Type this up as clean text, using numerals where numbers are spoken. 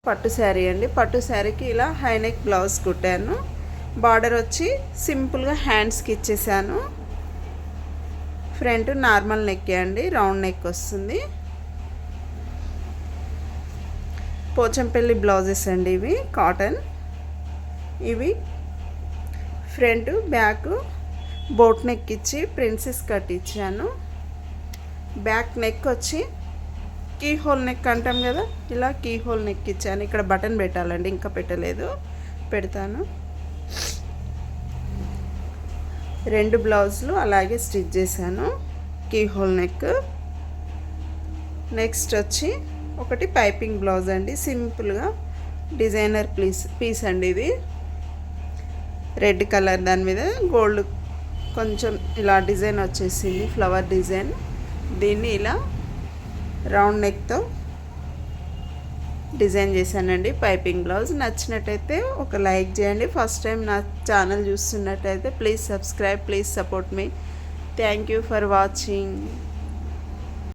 పట్టు శారీ అండి. పట్టు శారీకి ఇలా హై నెక్ బ్లౌజ్ కుట్టాను. బార్డర్ వచ్చి సింపుల్గా హ్యాండ్స్కి ఇచ్చేసాను. ఫ్రంట్ నార్మల్ నెక్ అండి, రౌండ్ నెక్ వస్తుంది. పోచంపల్లి బ్లౌజెస్ అండి ఇవి, కాటన్. ఇవి ఫ్రంట్ బ్యాక్ బోట్ నెక్ ఇచ్చి ప్రిన్సెస్ కట్ ఇచ్చాను. బ్యాక్ నెక్ వచ్చి కీ హోల్ నెక్ అంటాం కదా, ఇలా కీ హోల్ నెక్ ఇచ్చాను. ఇక్కడ బటన్ పెట్టాలండి, ఇంకా పెట్టలేదు, పెడతాను. 2 బ్లౌజులు అలాగే స్టిచ్ చేశాను, కీ హోల్ నెక్. నెక్స్ట్ వచ్చి ఒకటి పైపింగ్ బ్లౌజ్ అండి, సింపుల్గా డిజైనర్ పీస్ అండి ఇది. రెడ్ కలర్, దాని మీద గోల్డ్ కొంచెం ఇలా డిజైన్ వచ్చేసింది, ఫ్లవర్ డిజైన్. దీన్ని ఇలా రౌండ్ నెక్తో డిజైన్ చేశానండి, పైపింగ్ బ్లౌజ్. నచ్చినట్టయితే ఒక లైక్ చేయండి. ఫస్ట్ టైం నా ఛానల్ చూస్తున్నట్టయితే please subscribe, please support me. Thank you for watching.